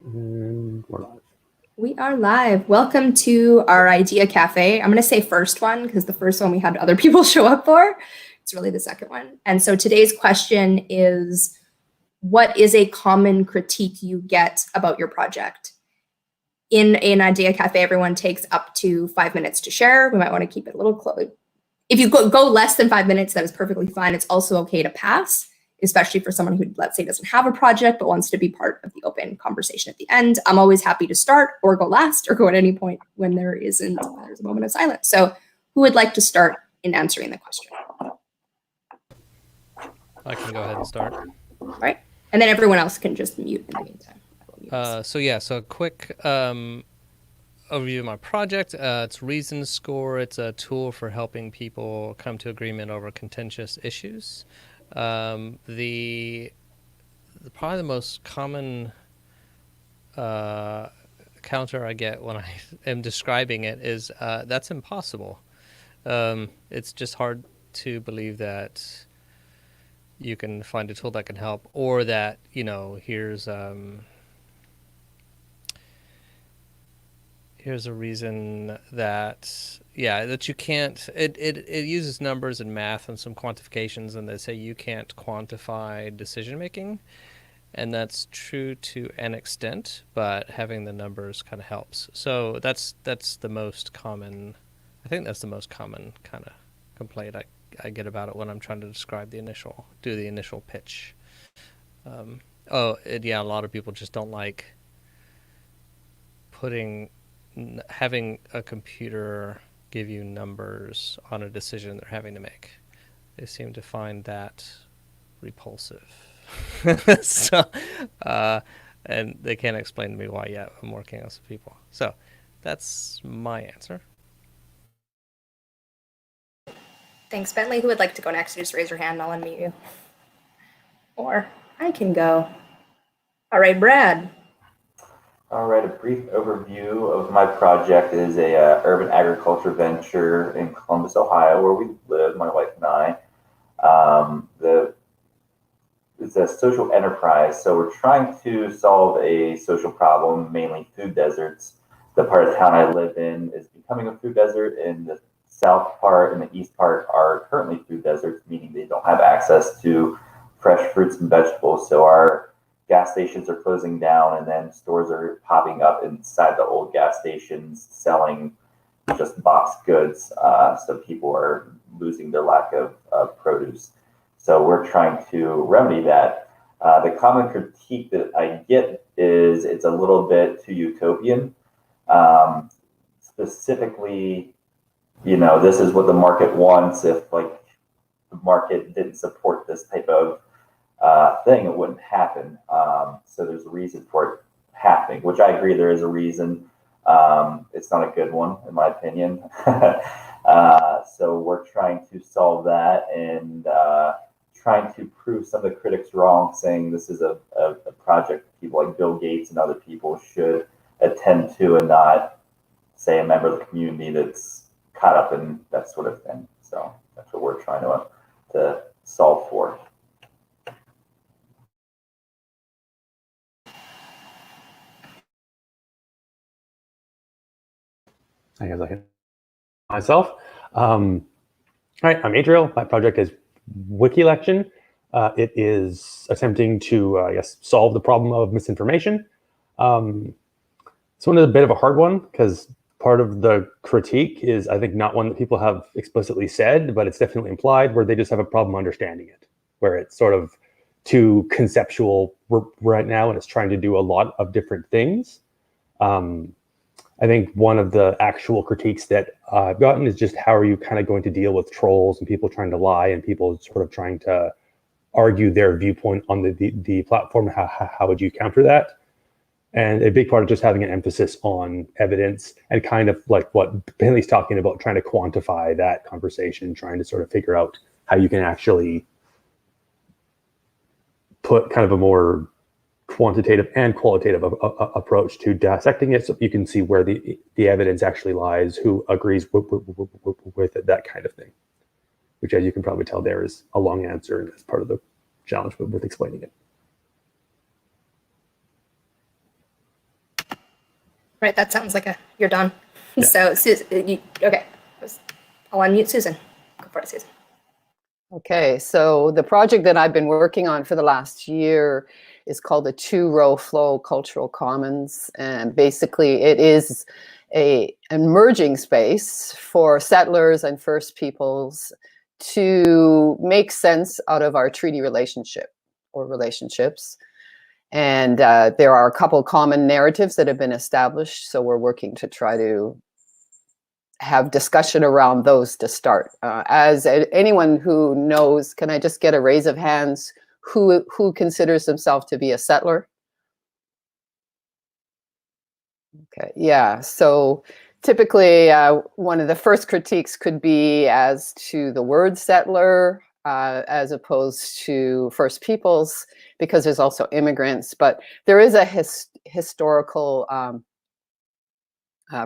We're live. We are live. Welcome to our Idea Cafe. I'm going to say first one because the first one we had other people show up for. It's really the second one. And so today's question is, what is a common critique you get about your project? In an Idea Cafe, everyone takes up to 5 minutes to share. We might want to keep it a little close. If you go less than 5 minutes, that is perfectly fine. It's also okay to pass, especially for someone who, let's say, doesn't have a project but wants to be part of the open conversation at the end. I'm always happy to start or go last or go at any point when there's a moment of silence. So who would like to start in answering the question? I can go ahead and start. All right. And then everyone else can just mute in the meantime. So a quick overview of my project. It's Reason Score. It's a tool for helping people come to agreement over contentious issues. Probably the most common counter I get when I am describing it is that's impossible. It's just hard to believe that you can find a tool that can help, or that, here's a reason that you can't. It uses numbers and math and some quantifications, and they say you can't quantify decision making, and that's true to an extent, but having the numbers kind of helps. So that's the most common. I think that's the most common kind of complaint I get about it when I'm trying to describe the initial pitch. A lot of people just don't like having a computer give you numbers on a decision they're having to make. They seem to find that repulsive. And they can't explain to me why yet. I'm working on some people. So that's my answer. Thanks, Bentley. Who would like to go next? Just raise your hand. I'll unmute you. Or I can go. All right, Brad. All right, a brief overview of my project is a urban agriculture venture in Columbus, Ohio, where we live, my wife and I. It's a social enterprise, so we're trying to solve a social problem, mainly food deserts. The part of town I live in is becoming a food desert, and the south part and the east part are currently food deserts, meaning they don't have access to fresh fruits and vegetables. So our gas stations are closing down, and then stores are popping up inside the old gas stations selling just boxed goods. So people are losing their lack of produce. So we're trying to remedy that. The common critique that I get is it's a little bit too utopian. Specifically, this is what the market wants. If the market didn't support this type of thing, it wouldn't happen. So there's a reason for it happening, which I agree there is a reason. It's not a good one, in my opinion. So we're trying to solve that and trying to prove some of the critics wrong, saying this is a project people like Bill Gates and other people should attend to, and not, say, a member of the community that's caught up in that sort of thing. So that's what we're trying to solve for. I guess I can myself. All right, I'm Adriel. My project is WikiElection. It is attempting to, solve the problem of misinformation. This one is a bit of a hard one because part of the critique is, I think, not one that people have explicitly said, but it's definitely implied, where they just have a problem understanding it, where it's sort of too conceptual right now, and it's trying to do a lot of different things. I think one of the actual critiques that I've gotten is just how are you kind of going to deal with trolls and people trying to lie and people sort of trying to argue their viewpoint on the platform? How would you counter that? And a big part of just having an emphasis on evidence and kind of like what Bentley's talking about, trying to quantify that conversation, trying to sort of figure out how you can actually put kind of a more quantitative and qualitative approach to dissecting it, so you can see where the evidence actually lies, who agrees with it, that kind of thing. Which, as you can probably tell, there is a long answer, and that's part of the challenge with explaining it. Right, that sounds like you're done. Yeah. So, Susan, okay. I'll unmute Susan. Go for it, Susan. Okay, so the project that I've been working on for the last year is called the Two-Row Flow Cultural Commons. And basically it is an emerging space for settlers and First Peoples to make sense out of our treaty relationship or relationships. And there are a couple common narratives that have been established. So we're working to try to have discussion around those to start. As anyone who knows, can I just get a raise of hands who considers themselves to be a settler? Okay, yeah, so typically one of the first critiques could be as to the word settler as opposed to First Peoples, because there's also immigrants, but there is a historical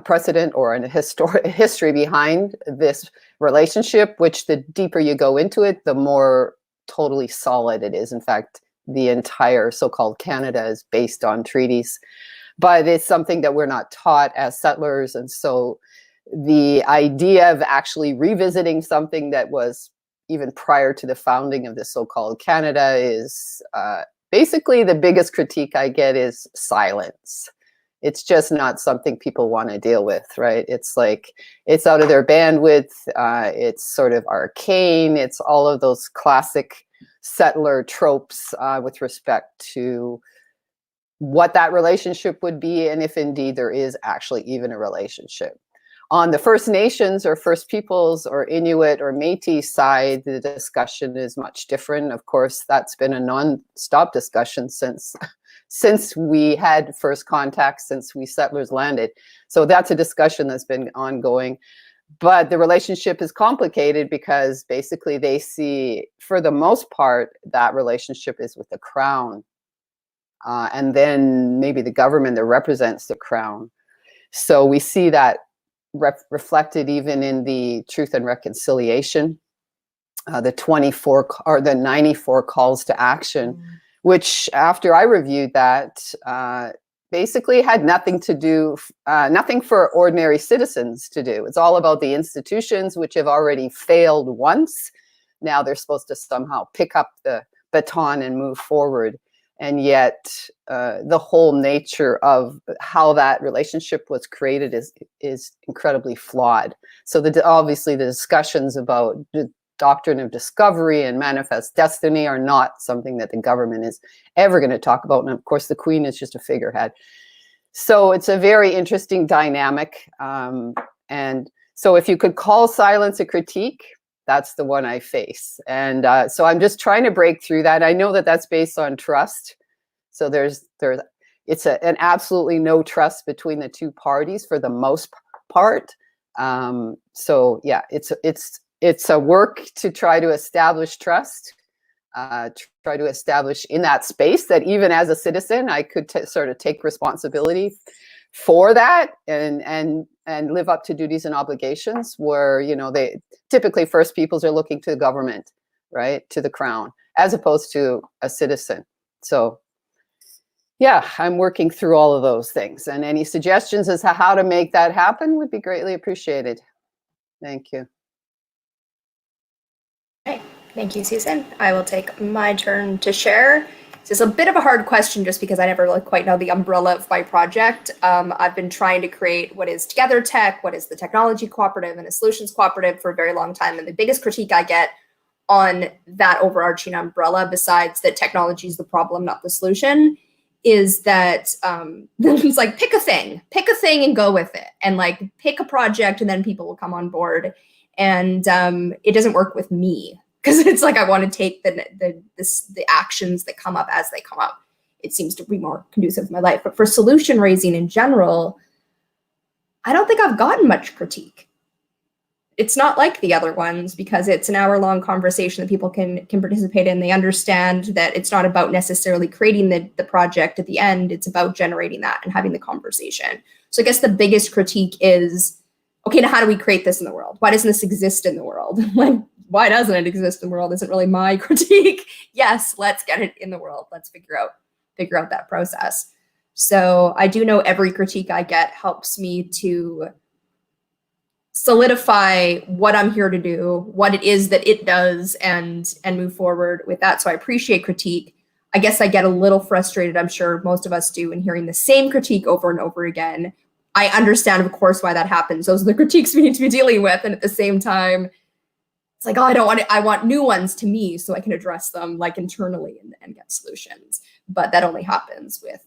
precedent or a history behind this relationship, which the deeper you go into it, the more totally solid it is. In fact, the entire so-called Canada is based on treaties, but it's something that we're not taught as settlers. And so the idea of actually revisiting something that was even prior to the founding of the so-called Canada is basically the biggest critique I get is silence. It's just not something people want to deal with, right? It's like, it's out of their bandwidth. It's sort of arcane. It's all of those classic settler tropes with respect to what that relationship would be, and if indeed there is actually even a relationship. On the First Nations or First Peoples or Inuit or Métis side, the discussion is much different. Of course, that's been a non-stop discussion since we had first contact, since we settlers landed. So that's a discussion that's been ongoing. But the relationship is complicated because basically they see, for the most part, that relationship is with the Crown. And then maybe the government that represents the Crown. So we see that reflected even in the Truth and Reconciliation, the 24 or the 94 calls to action, which after I reviewed that, basically had nothing to do, nothing for ordinary citizens to do. It's all about the institutions which have already failed once. Now they're supposed to somehow pick up the baton and move forward. And yet the whole nature of how that relationship was created is incredibly flawed. So obviously the discussions about the doctrine of discovery and manifest destiny are not something that the government is ever going to talk about. And of course, the Queen is just a figurehead. So it's a very interesting dynamic. And so if you could call silence a critique, that's the one I face. And so I'm just trying to break through that. I know that that's based on trust. So it's an absolutely no trust between the two parties for the most part. So yeah, it's a work to try to establish trust, try to establish in that space that even as a citizen, I could sort of take responsibility for that and live up to duties and obligations where, you know, they typically First Peoples are looking to the government, right, to the Crown, as opposed to a citizen. So yeah, I'm working through all of those things, and any suggestions as to how to make that happen would be greatly appreciated. Thank you. Okay, thank you, Susan. I will take my turn to share. This is a bit of a hard question just because I never really quite know the umbrella of my project. I've been trying to create what is Together Tech, what is the Technology Cooperative and a Solutions Cooperative for a very long time. And the biggest critique I get on that overarching umbrella, besides that technology is the problem, not the solution, is that it's like, pick a thing and go with it. And like, pick a project and then people will come on board. And it doesn't work with me. Because it's like I want to take the actions that come up as they come up. It seems to be more conducive to my life. But for solution raising in general, I don't think I've gotten much critique. It's not like the other ones because it's an hour-long conversation that people can participate in. They understand that it's not about necessarily creating the project at the end. It's about generating that and having the conversation. So I guess the biggest critique is, okay, now how do we create this in the world? Why doesn't this exist in the world? Like, why doesn't it exist in the world isn't really my critique. Yes, let's get it in the world. Let's figure out that process. So I do know every critique I get helps me to solidify what I'm here to do, what it is that it does, and move forward with that. So I appreciate critique. I guess I get a little frustrated, I'm sure most of us do, in hearing the same critique over and over again. I understand, of course, why that happens. Those are the critiques we need to be dealing with. And at the same time, it's like, oh, I don't want it. I want new ones to me so I can address them like internally and get solutions. But that only happens with,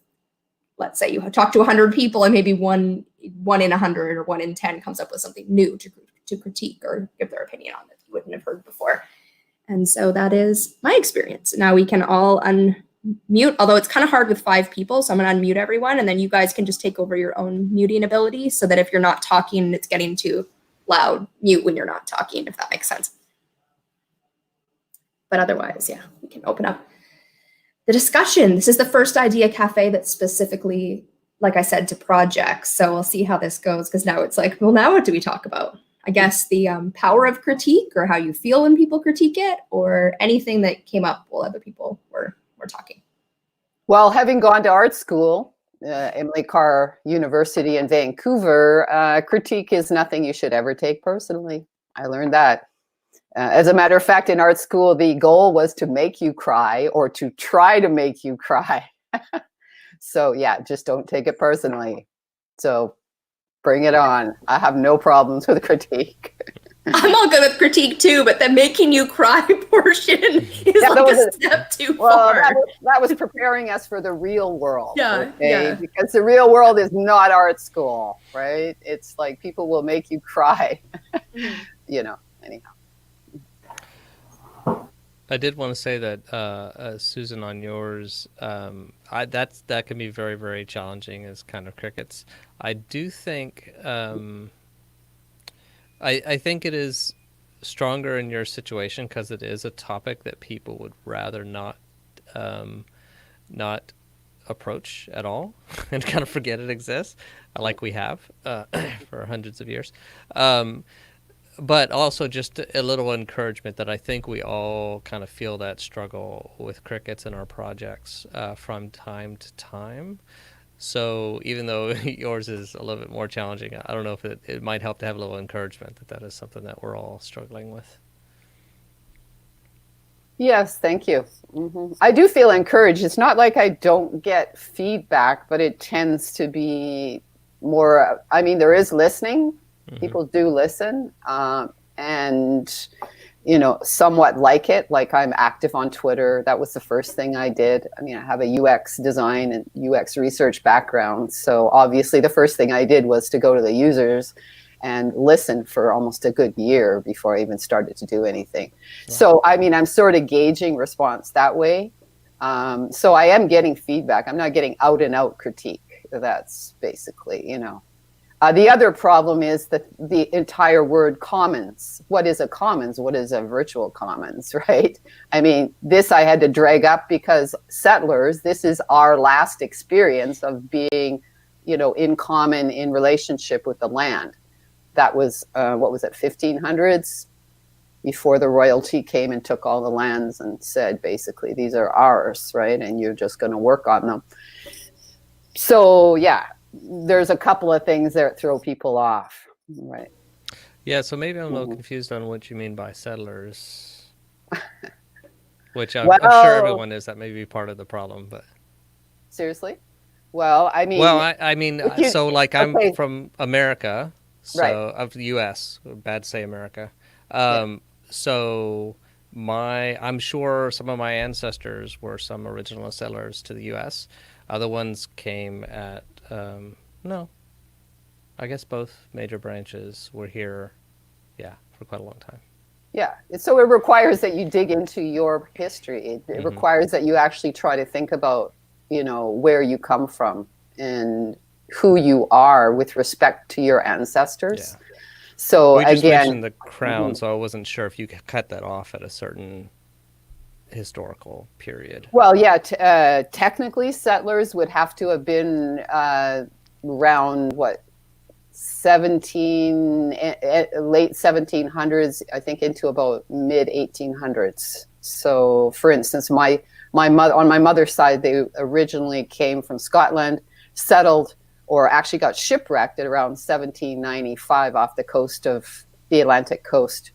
let's say you talk to 100 people and maybe one in 100 or 1 in 10 comes up with something new to critique or give their opinion on that you wouldn't have heard before. And so that is my experience. Now we can all unmute, although it's kind of hard with 5 people. So I'm going to unmute everyone, and then you guys can just take over your own muting ability so that if you're not talking and it's getting too loud, mute when you're not talking, if that makes sense. But otherwise, yeah, we can open up the discussion. This is the first Idea Cafe that's specifically, like I said, to projects. So we'll see how this goes, because now it's like, well, now what do we talk about? I guess the power of critique, or how you feel when people critique it, or anything that came up while other people were talking. Well, having gone to art school, Emily Carr University in Vancouver, critique is nothing you should ever take personally. I learned that. As a matter of fact, in art school, the goal was to make you cry, or to try to make you cry. So yeah, just don't take it personally. So bring it on. I have no problems with critique. I'm all good with critique too, but the making you cry portion is like a step too far. That was preparing us for the real world. Yeah, okay? yeah. Because the real world is not art school, right? It's like people will make you cry, you know, anyhow. I did want to say that, Susan, on yours, that can be very, very challenging as kind of crickets. I do think, I think it is stronger in your situation because it is a topic that people would rather not approach at all and kind of forget it exists, like we have for hundreds of years. But also just a little encouragement that I think we all kind of feel that struggle with crickets in our projects from time to time. So even though yours is a little bit more challenging, I don't know if it might help to have a little encouragement that is something that we're all struggling with. Yes, thank you. Mm-hmm. I do feel encouraged. It's not like I don't get feedback, but it tends to be more, I mean, there is listening. Mm-hmm. People do listen, and, you know, somewhat like it. Like, I'm active on Twitter. That was the first thing I did. I mean, I have a UX design and UX research background. So obviously the first thing I did was to go to the users and listen for almost a good year before I even started to do anything. Wow. So, I mean, I'm sort of gauging response that way. So I am getting feedback. I'm not getting out and out critique. That's basically, you know. The other problem is that the entire word commons. What is a commons? What is a virtual commons, right? I mean, this I had to drag up because settlers, this is our last experience of being, you know, in common in relationship with the land. That was, what was it, 1500s? Before the royalty came and took all the lands and said, basically, these are ours, right? And you're just going to work on them. So, yeah. There's a couple of things that throw people off, right? Yeah, so maybe I'm a little confused on what you mean by settlers, which I'm sure everyone is. That may be part of the problem, but seriously, well, I mean, so like I'm from America, so right. Of the U.S. Bad to say America. Yeah. So I'm sure some of my ancestors were some original settlers to the U.S. Other ones came at no, I guess both major branches were here, yeah, for quite a long time. Yeah, so it requires that you dig into your history. It requires that you actually try to think about, you know, where you come from and who you are with respect to your ancestors. Yeah. So we just again, mentioned the crown, so I wasn't sure if you could cut that off at a certain historical period. Well, yeah, technically settlers would have to have been around what, late 1700s, I think, into about mid 1800s. So for instance, my mother, on my mother's side, they originally came from Scotland, settled or actually got shipwrecked at around 1795 off the coast of the Atlantic coast,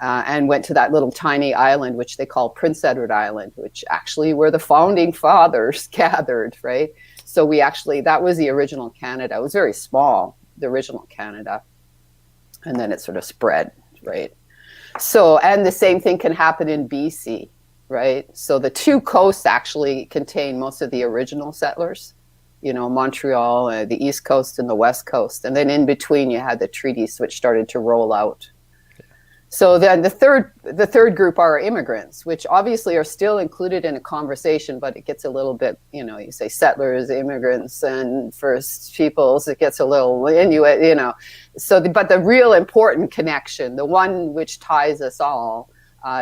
and went to that little tiny island, which they call Prince Edward Island, which actually where the founding fathers gathered, right? So that was the original Canada. It was very small, the original Canada. And then it sort of spread, right? So, and the same thing can happen in BC, right? So the two coasts actually contain most of the original settlers, Montreal, the East Coast and the West Coast. And then in between you had the treaties which started to roll out. So then the third group are immigrants, which obviously are still included in a conversation, but it gets a little bit, you say settlers, immigrants, and First Peoples, it gets a little Inuit, So, but the real important connection, the one which ties us all,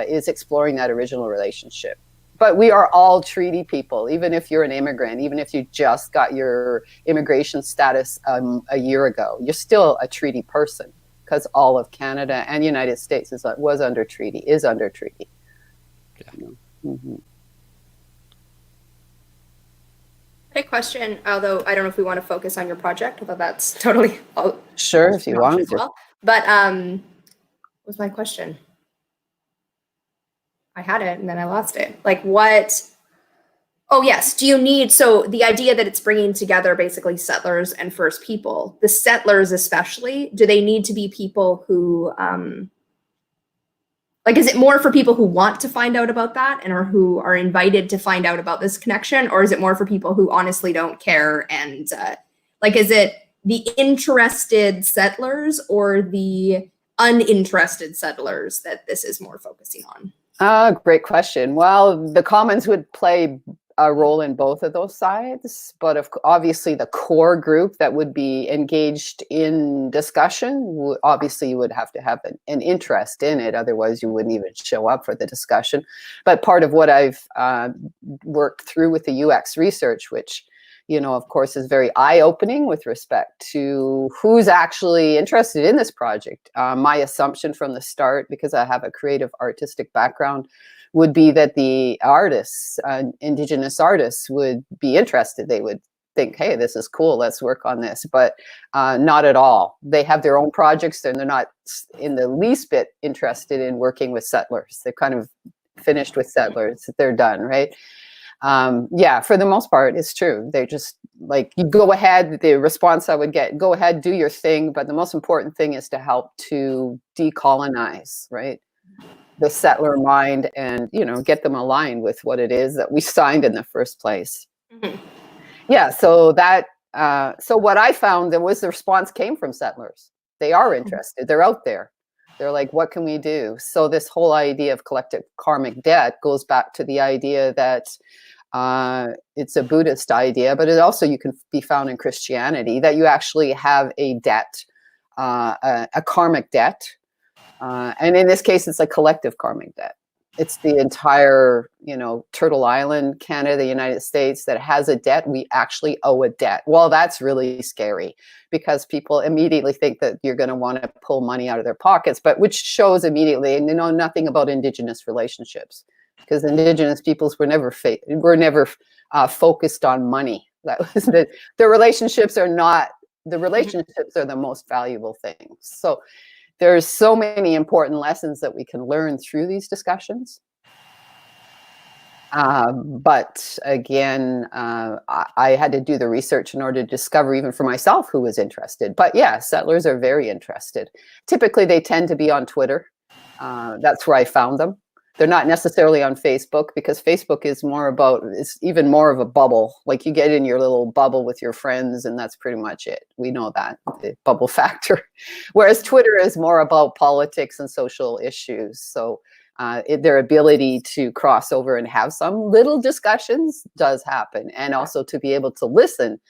is exploring that original relationship. But we are all treaty people, even if you're an immigrant, even if you just got your immigration status a year ago, you're still a treaty person. Because all of Canada and United States is under treaty. Yeah. Mm-hmm. Great question, although I don't know if we want to focus on your project, although that's totally sure if you want to. Well. But what was my question? I had it and then I lost it. Like what? Oh, yes. Do you need, so the idea that it's bringing together basically settlers and First People, the settlers especially, do they need to be people who, is it more for people who want to find out about that and or who are invited to find out about this connection? Or is it more for people who honestly don't care? And is it the interested settlers or the uninterested settlers that this is more focusing on? Great question. Well, the Commons would play a role in both of those sides, but obviously the core group that would be engaged in discussion, obviously you would have to have an interest in it, otherwise you wouldn't even show up for the discussion. But part of what I've worked through with the UX research, which of course is very eye-opening with respect to who's actually interested in this project. My assumption from the start, because I have a creative artistic background, would be that the artists, Indigenous artists, would be interested. They would think, hey, this is cool, let's work on this, but not at all. They have their own projects and they're not in the least bit interested in working with settlers. They're kind of finished with settlers, they're done, right? Yeah, for the most part, it's true. They're just like, you go ahead, the response I would get, go ahead, do your thing, but the most important thing is to help to decolonize, right? The settler mind and, get them aligned with what it is that we signed in the first place. Mm-hmm. Yeah, so what I found, the response came from settlers. They are interested, they're out there. They're like, what can we do? So this whole idea of collective karmic debt goes back to the idea that it's a Buddhist idea, but it also you can be found in Christianity, that you actually have a debt, a karmic debt. And in this case, it's a collective karmic debt. It's the entire, Turtle Island, Canada, the United States that has a debt. We actually owe a debt. Well, that's really scary because people immediately think that you're going to want to pull money out of their pockets, but which shows immediately, and they know nothing about Indigenous relationships because Indigenous peoples were never focused on money. That was the relationships are not, the relationships are the most valuable things. So there's so many important lessons that we can learn through these discussions. But again, I had to do the research in order to discover even for myself who was interested. But yeah, settlers are very interested. Typically, they tend to be on Twitter. That's where I found them. They're not necessarily on Facebook because Facebook is it's even more of a bubble. Like you get in your little bubble with your friends and that's pretty much it. We know that, the bubble factor. Whereas Twitter is more about politics and social issues. So their ability to cross over and have some little discussions does happen. And also to be able to listen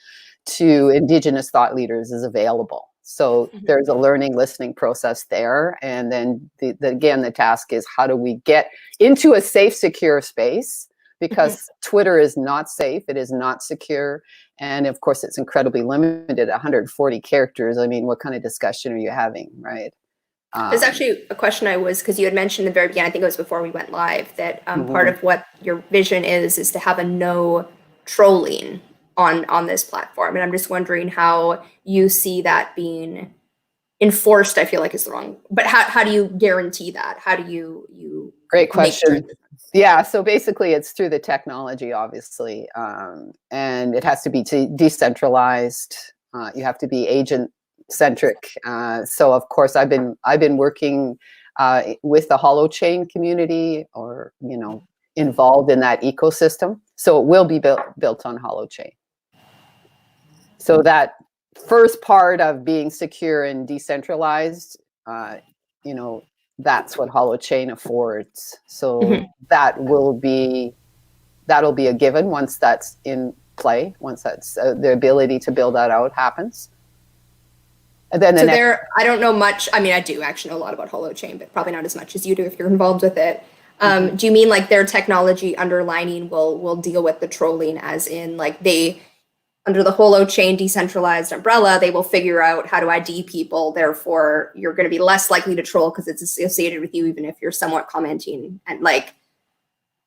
to Indigenous thought leaders is available. So there's a learning, listening process there. And then again, the task is how do we get into a safe, secure space? Because Twitter is not safe. It is not secure. And of course, it's incredibly limited, 140 characters. I mean, what kind of discussion are you having, right? There's actually a question because you had mentioned in the very beginning, I think it was before we went live, that part of what your vision is to have a no trolling on this platform. And I'm just wondering how you see that being enforced. I feel like is the wrong, but how do you guarantee that? How do you Great make question. sure- Yeah, so basically it's through the technology, obviously, and it has to be decentralized. You have to be agent centric. So of course, I've been working with the Holochain community, or involved in that ecosystem. So it will be built on Holochain. So that first part of being secure and decentralized, that's what Holochain affords. So Mhm. that'll be a given once that's in play, once that's the ability to build that out happens. And then I don't know much. I mean, I do actually know a lot about Holochain, but probably not as much as you do if you're involved with it. Do you mean like their technology underlining will deal with the trolling, as in like they, under the Holochain decentralized umbrella, they will figure out how to ID people. Therefore, you're going to be less likely to troll because it's associated with you, even if you're somewhat commenting, and like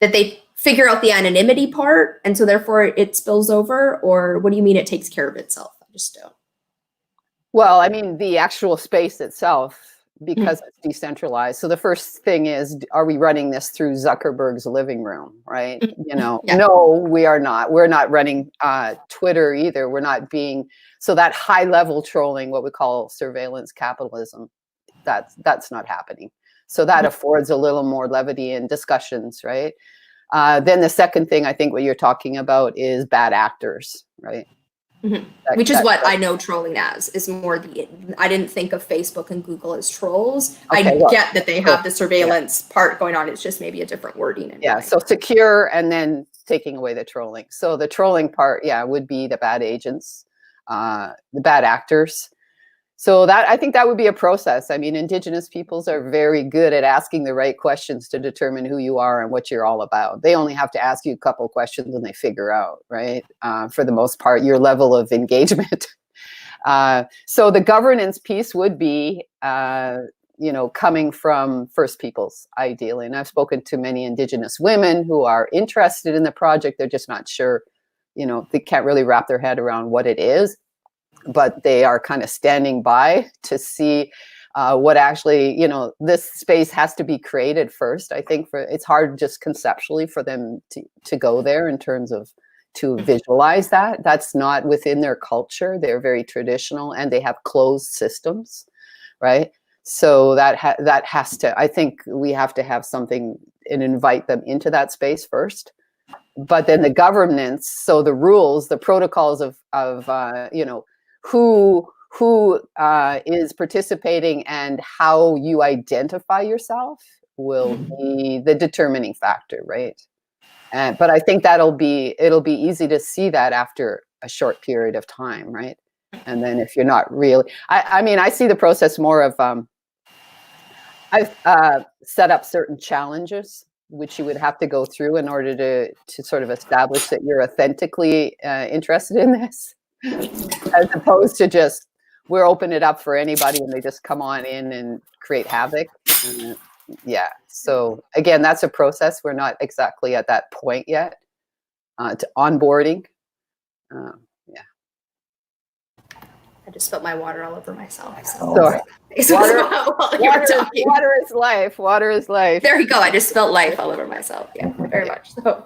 that they figure out the anonymity part, and so therefore it spills over. Or what do you mean it takes care of itself? I just don't. Well, I mean, the actual space itself, because it's decentralized. So the first thing is, are we running this through Zuckerberg's living room, right? Yeah. No, we are not. We're not running Twitter either. We're not being, so that high level trolling, what we call surveillance capitalism, that's not happening. So that affords a little more levity in discussions, right? Then the second thing, I think what you're talking about is bad actors, right? Which is what I know trolling as, is more I didn't think of Facebook and Google as trolls. Okay, I get that they have the surveillance part going on. It's just maybe a different wording. Yeah, so secure and then taking away the trolling. So the trolling part, would be the bad agents, the bad actors. So that, I think that would be a process. I mean, Indigenous peoples are very good at asking the right questions to determine who you are and what you're all about. They only have to ask you a couple questions and they figure out, right? For the most part, your level of engagement. So the governance piece would be, coming from First Peoples, ideally. And I've spoken to many Indigenous women who are interested in the project. They're just not sure, they can't really wrap their head around what it is. But they are kind of standing by to see what actually, this space has to be created first. I think it's hard just conceptually for them to go there in terms of to visualize that. That's not within their culture. They're very traditional and they have closed systems, right? So that has to, I think we have to have something and invite them into that space first. But then the governance, so the rules, the protocols of who is participating and how you identify yourself will be the determining factor, right? But I think it'll be easy to see that after a short period of time, right? And then if you're not really, I mean, I see the process more of, I've set up certain challenges which you would have to go through in order to sort of establish that you're authentically interested in this. As opposed to just, we're open it up for anybody and they just come on in and create havoc. Yeah. So again, that's a process. We're not exactly at that point yet to onboarding. Yeah. I just spilled my water all over myself. Sorry. Water is life. Water is life. There you go. I just spilled life all over myself. Yeah, very much so.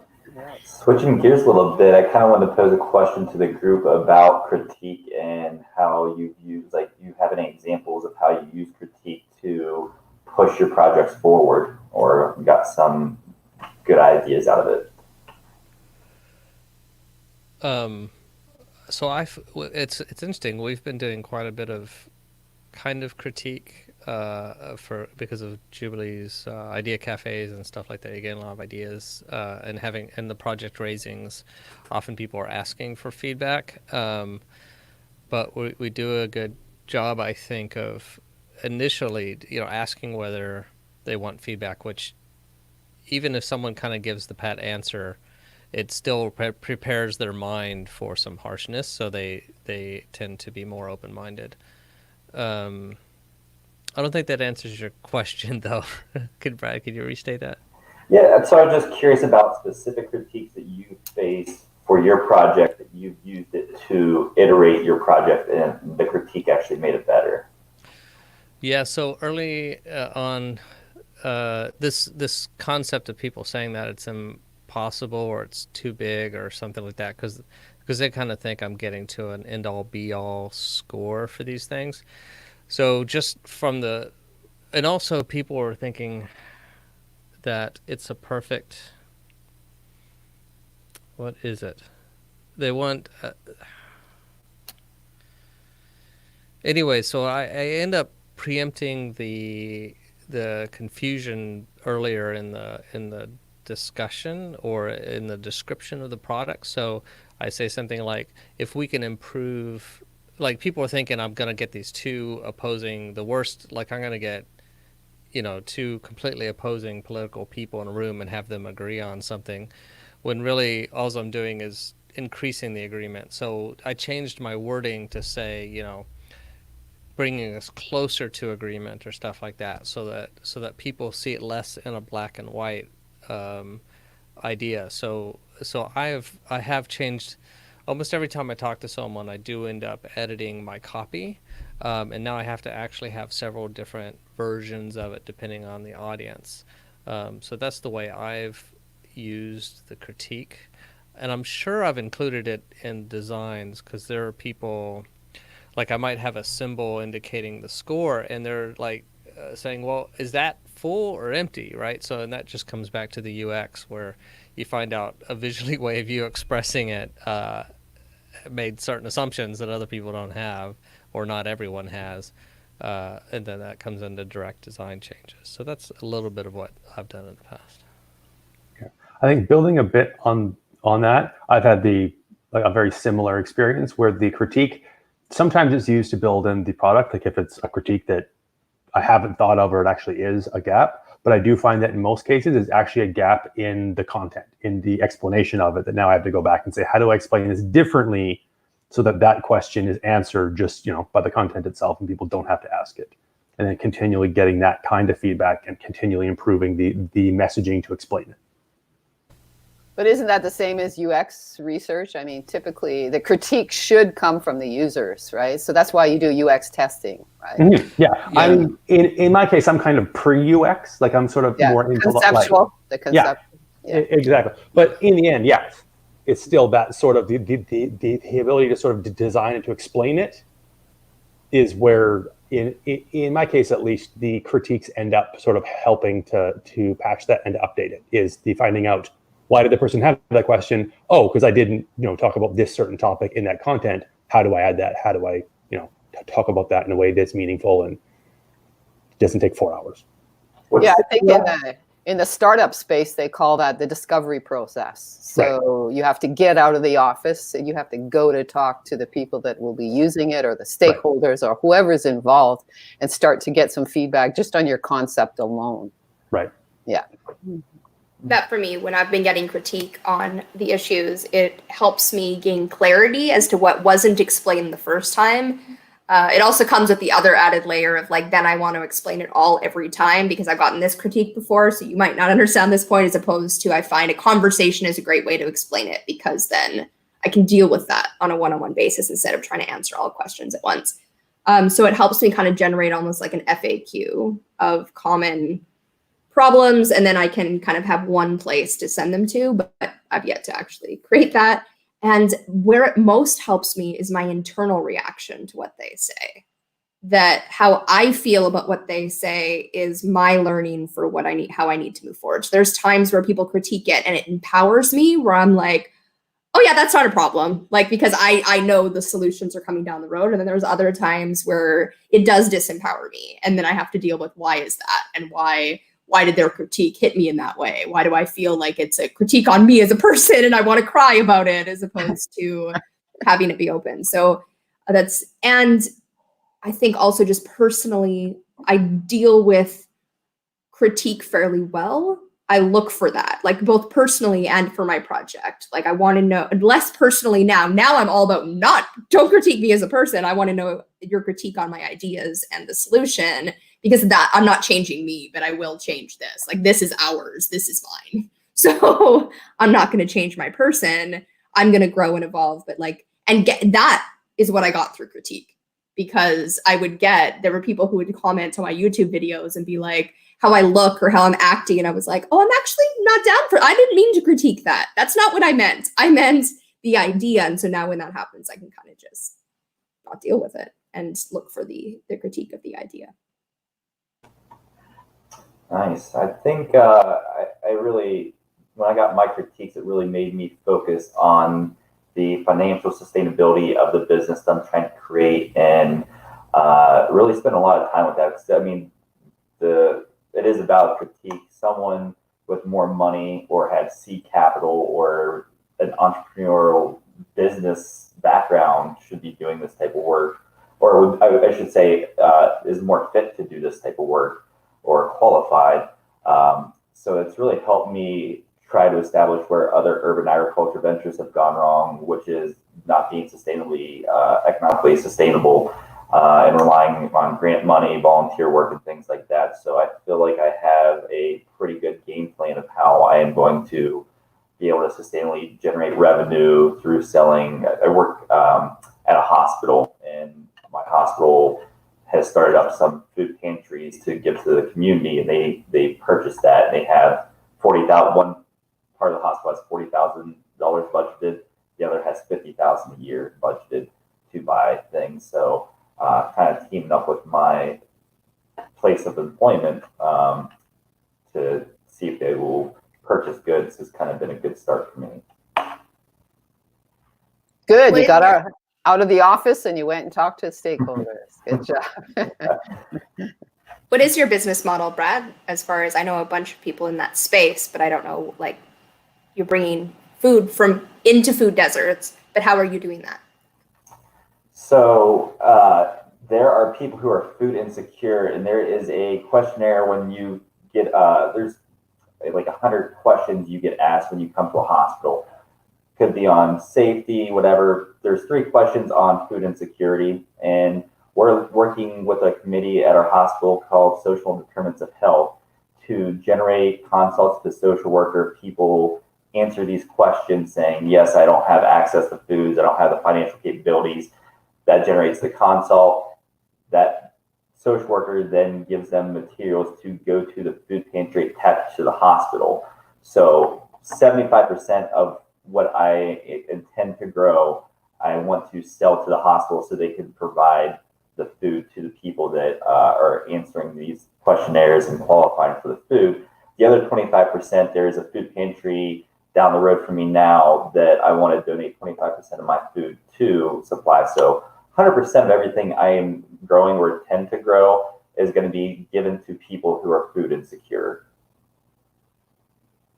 Switching gears a little bit, I kind of wanted to pose a question to the group about critique and how you use, like, you have any examples of how you use critique to push your projects forward, or got some good ideas out of it? So it's interesting. We've been doing quite a bit of kind of critique because of Jubilee's idea cafes and stuff like that. You get a lot of ideas and the project raisings. Often people are asking for feedback, but we do a good job, I think, of initially, asking whether they want feedback. Which, even if someone kind of gives the pat answer, it still prepares their mind for some harshness, so they tend to be more open-minded. I don't think that answers your question, though. Brad, could you restate that? Yeah, so I'm just curious about specific critiques that you face for your project that you've used it to iterate your project and the critique actually made it better? Yeah, so early on, this concept of people saying that it's impossible or it's too big or something like that, because they kind of think I'm getting to an end-all be-all score for these things. So just from the, and also people are thinking that it's a perfect, what is it? They want, anyway, so I end up preempting the confusion earlier in the discussion or in the description of the product. So I say something like, if we can improve, like people are thinking I'm going to get these two opposing, the worst, like I'm going to get, two completely opposing political people in a room and have them agree on something, when really all I'm doing is increasing the agreement. So I changed my wording to say, bringing us closer to agreement or stuff like that, so that people see it less in a black and white idea. So I have changed. Almost every time I talk to someone, I do end up editing my copy, and now I have to actually have several different versions of it depending on the audience. So that's the way I've used the critique, and I'm sure I've included it in designs, because there are people, like I might have a symbol indicating the score, and they're like saying, well, is that full or empty, right? So, and that just comes back to the UX, where you find out a visually way of you expressing it made certain assumptions that other people don't have, or not everyone has, and then that comes into direct design changes. So that's a little bit of what I've done in the past. I think building a bit on that, I've had a very similar experience where the critique sometimes is used to build in the product. Like if it's a critique that I haven't thought of, or it actually is a gap, but I do find that in most cases it's actually a gap in the content, in the explanation of it, that now I have to go back and say, how do I explain this differently so that question is answered just, by the content itself and people don't have to ask it. And then continually getting that kind of feedback and continually improving the messaging to explain it. But isn't that the same as UX research? I mean, typically the critique should come from the users, right? So that's why you do UX testing, right? Mm-hmm. Yeah. I mean, in my case, I'm kind of pre-UX, like I'm sort of more into conceptual. The concept. Yeah, exactly. But in the end, yes, it's still that sort of the ability to sort of design and to explain it is where, in my case at least, the critiques end up sort of helping to patch that and to update it. Is the finding out, why did the person have that question? Oh, because I didn't, talk about this certain topic in that content. How do I add that? How do I, talk about that in a way that's meaningful and doesn't take 4 hours? Yeah, I think in the startup space, they call that the discovery process. So you have to get out of the office and you have to go to talk to the people that will be using it, or the stakeholders, or whoever's involved, and start to get some feedback just on your concept alone. Right. Yeah. That for me, when I've been getting critique on the issues, it helps me gain clarity as to what wasn't explained the first time. It also comes with the other added layer of then I want to explain it all every time, because I've gotten this critique before, so you might not understand this point, as opposed to I find a conversation is a great way to explain it, because then I can deal with that on a one-on-one basis instead of trying to answer all questions at once. So it helps me kind of generate almost like an FAQ of common problems, and then I can kind of have one place to send them to, but I've yet to actually create that. And where it most helps me is my internal reaction to what they say. That how I feel about what they say is my learning for what I need, how I need to move forward. So there's times where people critique it and it empowers me, where I'm like, oh yeah, that's not a problem. Because I know the solutions are coming down the road. And then there's other times where it does disempower me. And then I have to deal with, why is that? And why did their critique hit me in that way? Why do I feel like it's a critique on me as a person and I want to cry about it, as opposed to having it be open? So and I think also just personally, I deal with critique fairly well. I look for that, both personally and for my project. I want to know, less personally now. Now I'm all about don't critique me as a person. I want to know your critique on my ideas and the solution, because of that, I'm not changing me, but I will change this. This is ours. This is mine. So I'm not going to change my person. I'm going to grow and evolve, but like, and get that is what I got through critique, because there were people who would comment on my YouTube videos and be like, how I look or how I'm acting. And I was like, oh, I'm actually not down for, I didn't mean to critique that. That's not what I meant. I meant the idea. And so now when that happens, I can kind of just not deal with it and look for the critique of the idea. Nice. I think I really, when I got my critiques, it really made me focus on the financial sustainability of the business that I'm trying to create, and really spend a lot of time with that. 'Cause, I mean, it is about critique. Someone with more money or had seed capital or an entrepreneurial business background should be doing this type of work, or I should say is more fit to do this type of work or qualified. So it's really helped me try to establish where other urban agriculture ventures have gone wrong, which is not being economically sustainable, and relying on grant money, volunteer work, and things like that. So I feel like I have a pretty good game plan of how I am going to be able to sustainably generate revenue through selling. I work at a hospital, and my hospital has started up some food pantries to give to the community, and they purchased that. And they have 40,000. One part of the hospital has $40,000 budgeted. The other has $50,000 a year budgeted to buy things. So kind of teaming up with my place of employment to see if they will purchase goods has kind of been a good start for me. Good. You got out of the office and you went and talked to stakeholders. Good job. What is your business model, Brad? As far as I know, a bunch of people in that space, but I don't know, like, you're bringing food into food deserts, but how are you doing that? So there are people who are food insecure, and there is a questionnaire when you get, there's like 100 questions you get asked when you come to a hospital. Could be on safety, whatever. There's 3 questions on food insecurity, and we're working with a committee at our hospital called Social Determinants of Health to generate consults to social worker. People answer these questions saying, yes, I don't have access to foods, I don't have the financial capabilities. That generates the consult. That social worker then gives them materials to go to the food pantry attached to the hospital. So 75% of what I intend to grow, I want to sell to the hospital so they can provide the food to the people that are answering these questionnaires and qualifying for the food. The other 25%, there is a food pantry down the road from me now that I want to donate 25% of my food to supply. So 100% of everything I am growing or intend to grow is going to be given to people who are food insecure.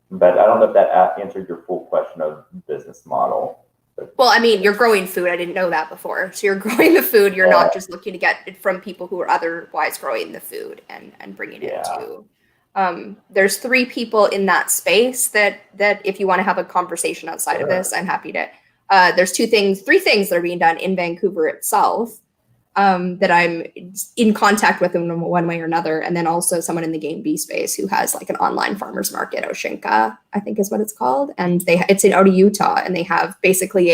But I don't know if that answered your full question of business model. Well, I mean, you're growing food. I didn't know that before. So you're growing the food. You're not just looking to get it from people who are otherwise growing the food and bringing it to. There's 3 people in that space that if you want to have a conversation outside of this, I'm happy to. There's 3 things that are being done in Vancouver itself that I'm in contact with in one way or another. And then also someone in the Game Bee space who has like an online farmers market, Oshinka, I think is what it's called. And it's out of Utah, and they have basically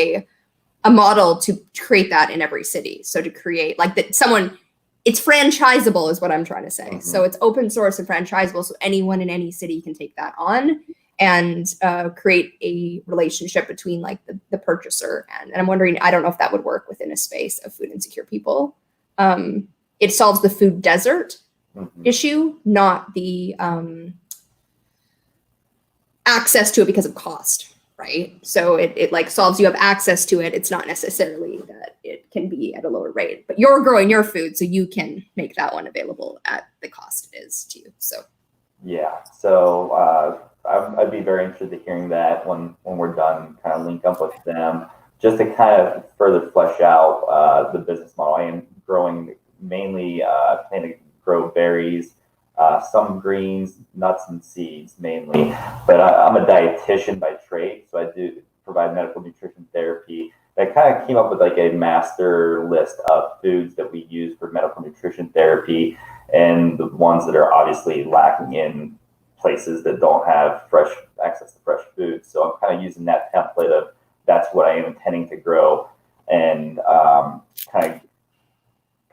a model to create that in every city. So to create like that it's franchisable is what I'm trying to say. Mm-hmm. So it's open source and franchisable. So anyone in any city can take that on and create a relationship between like the purchaser and I'm wondering, I don't know if that would work within a space of food insecure people. It solves the food desert issue, not the access to it because of cost, right? So it like solves, you have access to it. It's not necessarily that it can be at a lower rate, but you're growing your food, so you can make that one available at the cost it is to you. So yeah, so I'd be very interested in hearing that when we're done, kind of link up with them just to kind of further flesh out the business model. I am growing mainly, plan to grow berries, some greens, nuts, and seeds mainly. But I'm a dietitian by trade, so I do provide medical nutrition therapy. I kind of came up with like a master list of foods that we use for medical nutrition therapy and the ones that are obviously lacking in places that don't have fresh access to fresh food. So I'm kind of using that template of that's what I am intending to grow, and kind of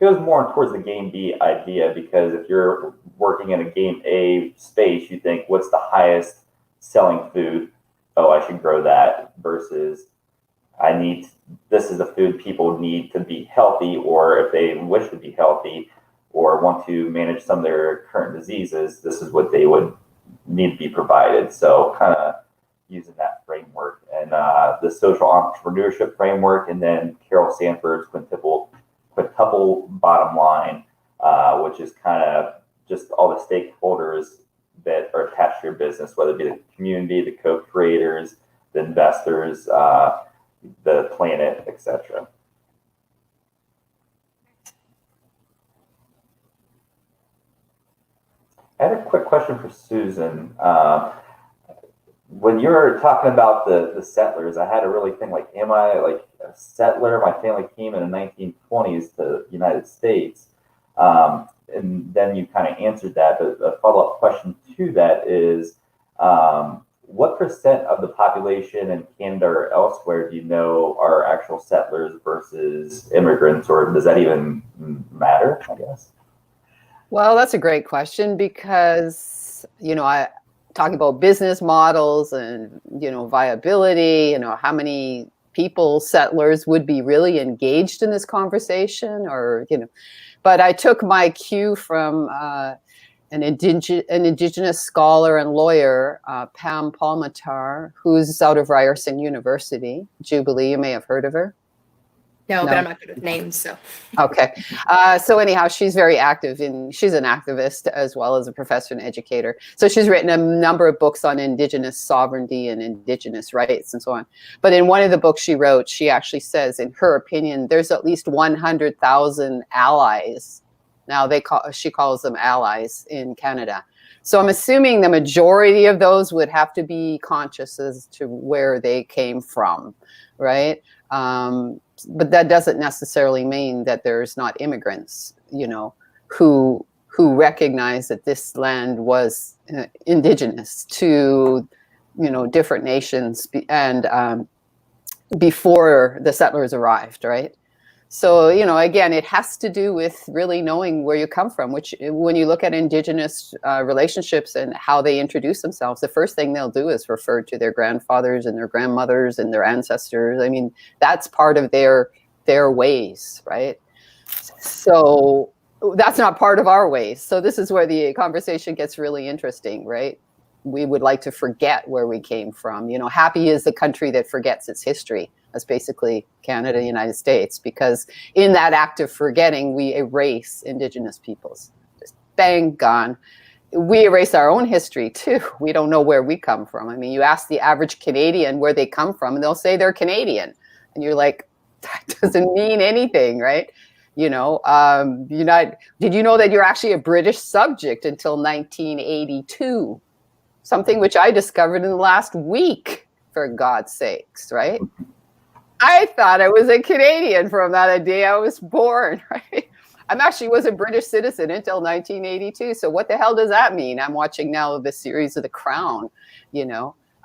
goes more towards the game B idea, because if you're working in a game A space, you think, what's the highest selling food? Oh, I should grow that, versus this is the food people need to be healthy, or if they wish to be healthy or want to manage some of their current diseases, this is what they would need to be provided. So kind of using that framework, and the social entrepreneurship framework, and then Carol Sanford's quintuple bottom line, which is kind of just all the stakeholders that are attached to your business, whether it be the community, the co-creators, the investors, the planet, etc. I had a quick question for Susan. When you were talking about the settlers, I had to really think, like, am I like a settler? My family came in the 1920s to the United States. And then you kind of answered that. But a follow-up question to that is, what percent of the population in Canada or elsewhere do you know are actual settlers versus immigrants, or does that even matter, I guess? Well, that's a great question, because, I talking about business models and, viability, how many people, settlers, would be really engaged in this conversation, or, but I took my cue from an Indigenous scholar and lawyer, Pam Palmatar, who's out of Ryerson University. Jubilee, you may have heard of her. No, but I'm not good with names, so. Okay. So anyhow, she's very active she's an activist as well as a professor and educator. So she's written a number of books on Indigenous sovereignty and Indigenous rights and so on. But in one of the books she wrote, she actually says, in her opinion, there's at least 100,000 allies. Now she calls them allies in Canada. So I'm assuming the majority of those would have to be conscious as to where they came from, right? But that doesn't necessarily mean that there's not immigrants, who recognize that this land was indigenous to, different nations and before the settlers arrived, right? So, again, it has to do with really knowing where you come from, which when you look at Indigenous relationships and how they introduce themselves, the first thing they'll do is refer to their grandfathers and their grandmothers and their ancestors. I mean, that's part of their ways, right? So that's not part of our ways. So this is where the conversation gets really interesting, right? We would like to forget where we came from. Happy is the country that forgets its history. That's basically Canada, United States, because in that act of forgetting, we erase Indigenous peoples. Just bang, gone. We erase our own history too. We don't know where we come from. I mean, you ask the average Canadian where they come from, and they'll say they're Canadian. And you're like, that doesn't mean anything, right? Did you know that you're actually a British subject until 1982? Something which I discovered in the last week, for God's sakes, right? I thought I was a Canadian from that day I was born, right? Was a British citizen until 1982. So what the hell does that mean? I'm watching now the series of The Crown,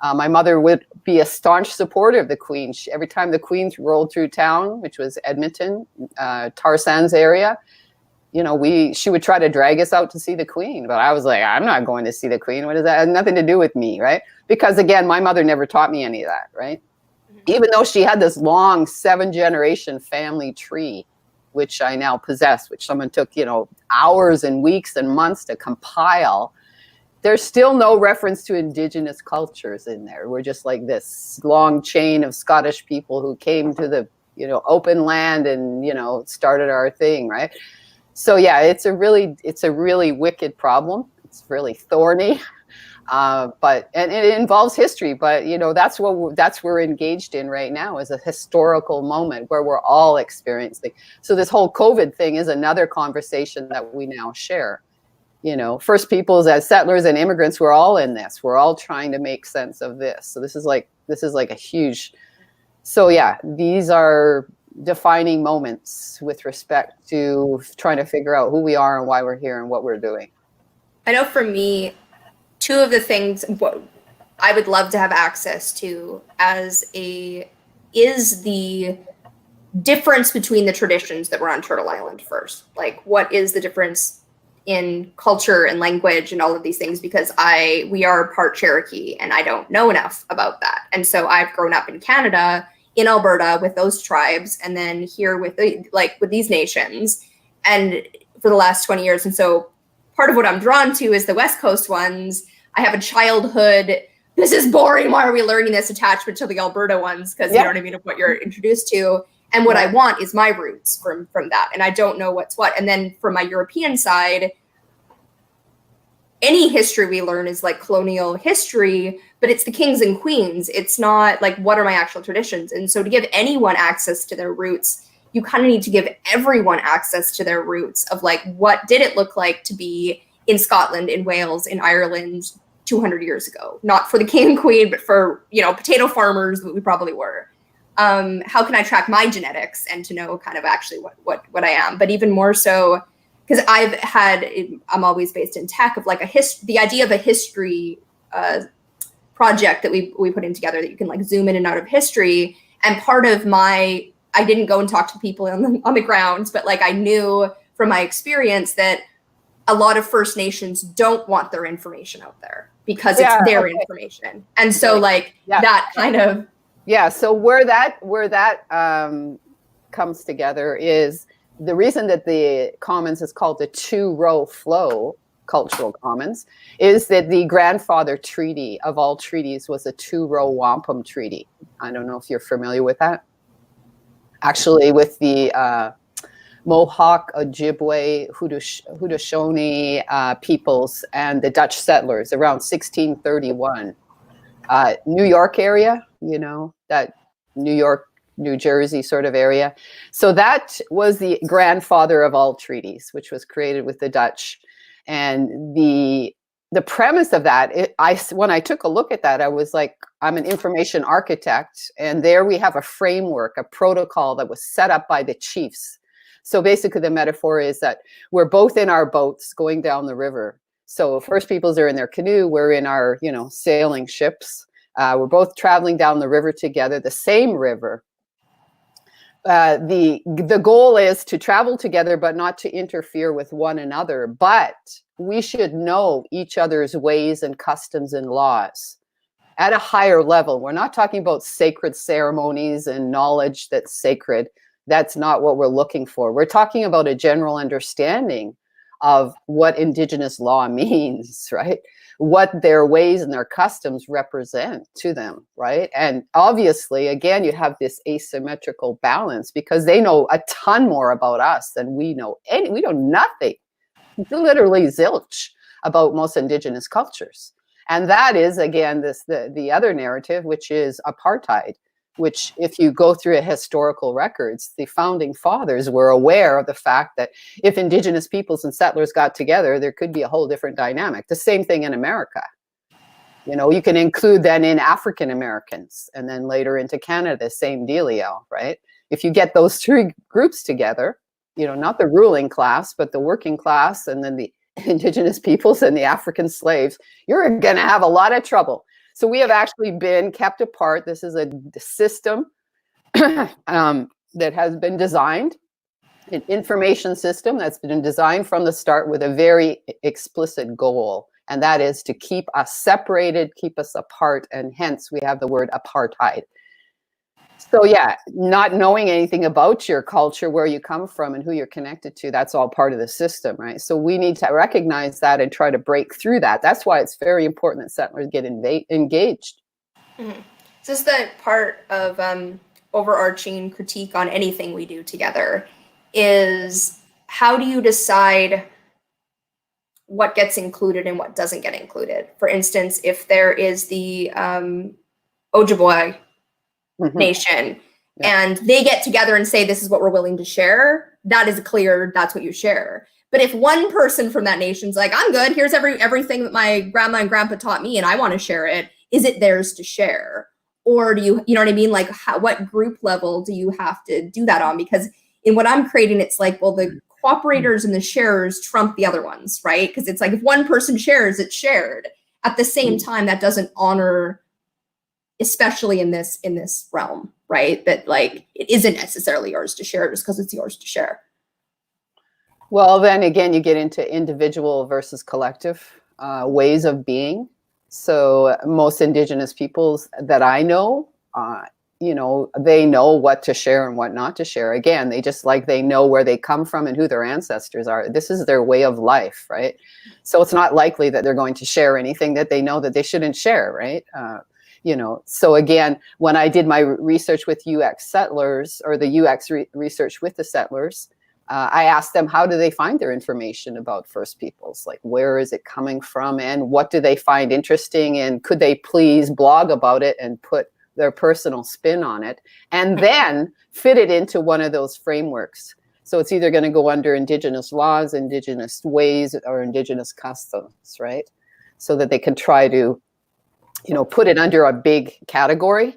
My mother would be a staunch supporter of the Queen. Every time the Queen rolled through town, which was Edmonton, Tar Sands area, she would try to drag us out to see the Queen. But I was like, I'm not going to see the Queen. What is that? It has nothing to do with me, right? Because again, my mother never taught me any of that, right? Even though she had this long 7-generation family tree, which I now possess, which someone took, hours and weeks and months to compile, there's still no reference to Indigenous cultures in there. We're just like this long chain of Scottish people who came to the, open land and, started our thing, right? So yeah, it's a really wicked problem. It's really thorny. But it involves history, but that's what we're engaged in right now, is a historical moment where we're all experiencing. So this whole COVID thing is another conversation that we now share. First Peoples as settlers and immigrants, we're all in this. We're all trying to make sense of this. So this is like a huge. So yeah, these are defining moments with respect to trying to figure out who we are and why we're here and what we're doing. I know for me, two of the things what I would love to have access to as a is the difference between the traditions that were on Turtle Island first? Like, what is the difference in culture and language and all of these things? Because we are part Cherokee and I don't know enough about that. And so I've grown up in Canada, in Alberta with those tribes, and then here with with these nations, and for the last 20 years. And so part of what I'm drawn to is the West Coast ones. I have a childhood, this is boring, why are we learning this, attachment to the Alberta ones, because you know what I mean, of what you're introduced to. And what I want is my roots from that. And I don't know what's what. And then from my European side, any history we learn is like colonial history, but it's the kings and queens. It's not like, what are my actual traditions? And so to give anyone access to their roots, you kind of need to give everyone access to their roots of like, what did it look like to be in Scotland, in Wales, in Ireland 200 years ago? Not for the king and queen, but for, you know, potato farmers that we probably were. How can I track my genetics and to know kind of actually what I am? But even more so, because I'm always based in tech, of like the idea of a history project that we put in together that you can like zoom in and out of history. And part of I didn't go and talk to people on the ground, but like I knew from my experience that a lot of First Nations don't want their information out there because it's their information. And so like that kind of. Yeah, so where that comes together is the reason that the commons is called the two-row flow, cultural commons, is that the grandfather treaty of all treaties was a two-row wampum treaty. I don't know if you're familiar with that. Actually, with the Mohawk, Ojibwe, Haudenosaunee peoples and the Dutch settlers around 1631. New York area, you know, that New York, New Jersey sort of area. So that was the grandfather of all treaties, which was created with the Dutch. And the premise of that, when I took a look at that, I was like, I'm an information architect, and there we have a framework, a protocol that was set up by the chiefs. So basically the metaphor is that we're both in our boats going down the river. So First Peoples are in their canoe, we're in our, you know, sailing ships. We're both traveling down the river together, the same river. The goal is to travel together, but not to interfere with one another. But we should know each other's ways and customs and laws at a higher level. We're not talking about sacred ceremonies and knowledge that's sacred. That's not what we're looking for. We're talking about a general understanding of what Indigenous law means, right? What their ways and their customs represent to them, right? And obviously, again, you have this asymmetrical balance because they know a ton more about us than we know. We know nothing, literally zilch, about most Indigenous cultures. And that is, again, the other narrative, which is apartheid, which if you go through a historical records, the founding fathers were aware of the fact that if Indigenous peoples and settlers got together, there could be a whole different dynamic. The same thing in America. You know, you can include then in African Americans and then later into Canada, same dealio, right? If you get those three groups together, you know, not the ruling class, but the working class and then the Indigenous peoples and the African slaves, you're going to have a lot of trouble. So we have actually been kept apart. This is a system that has been designed, an information system that's been designed from the start with a very explicit goal, and that is to keep us separated, keep us apart, and hence we have the word apartheid. So yeah, not knowing anything about your culture, where you come from and who you're connected to, that's all part of the system, right? So we need to recognize that and try to break through that. That's why it's very important that settlers get engaged. Mm-hmm. So this is the part of overarching critique on anything we do together is how do you decide what gets included and what doesn't get included? For instance, if there is the Ojibwe nation and they get together and say, this is what we're willing to share, that is clear, that's what you share. But if one person from that nation's like, I'm good, here's everything that my grandma and grandpa taught me and I want to share it, is it theirs to share? Or do you know what I mean? Like what group level do you have to do that on? Because in what I'm creating, it's like, well, the cooperators and the sharers trump the other ones, right? Because it's like if one person shares, it's shared. At the same time, that doesn't honor especially in this realm, right? That like it isn't necessarily yours to share just because it's yours to share. Well, then again, you get into individual versus collective ways of being. So most Indigenous peoples that I know, they know what to share and what not to share. Again, they know where they come from and who their ancestors are. This is their way of life, right? So it's not likely that they're going to share anything that they know that they shouldn't share, right? So again, when I did my research with UX settlers, or the UX research with the settlers, I asked them, how do they find their information about First Peoples? Like, where is it coming from and what do they find interesting? And could they please blog about it and put their personal spin on it and then fit it into one of those frameworks? So it's either going to go under Indigenous laws, Indigenous ways, or Indigenous customs, right? So that they can try to, put it under a big category.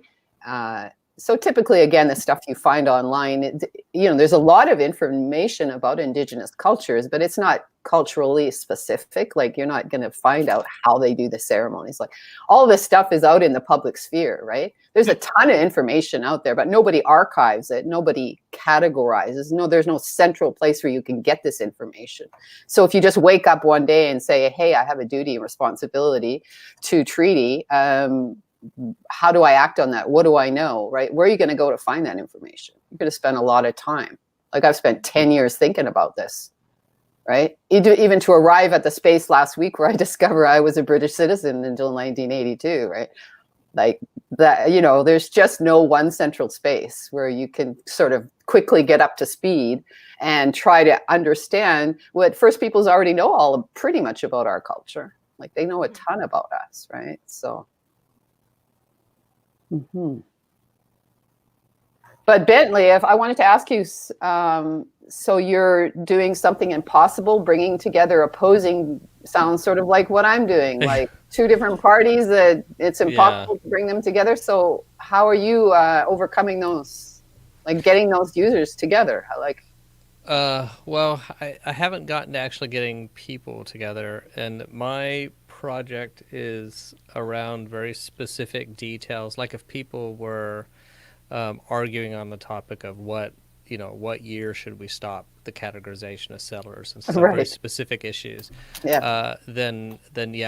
So typically, again, the stuff you find online, there's a lot of information about Indigenous cultures, but it's not culturally specific. Like, you're not going to find out how they do the ceremonies. Like, all this stuff is out in the public sphere, right? There's a ton of information out there, but nobody archives it. Nobody categorizes. No, there's no central place where you can get this information. So if you just wake up one day and say, hey, I have a duty and responsibility to treaty, how do I act on that? What do I know, right? Where are you going to go to find that information? You're going to spend a lot of time. Like, I've spent 10 years thinking about this, right? Even to arrive at the space last week where I discovered I was a British citizen until 1982, right? Like that, there's just no one central space where you can sort of quickly get up to speed and try to understand what First Peoples already know pretty much about our culture. Like, they know a ton about us, right? So. Mm-hmm. But Bentley, if I wanted to ask you, so you're doing something impossible, bringing together opposing, sounds sort of like what I'm doing, like two different parties that it's impossible to bring them together. So how are you overcoming those, like getting those users together? Well, I haven't gotten to actually getting people together, and my project is around very specific details. Like, if people were arguing on the topic of what year should we stop the categorization of settlers and some very specific issues, then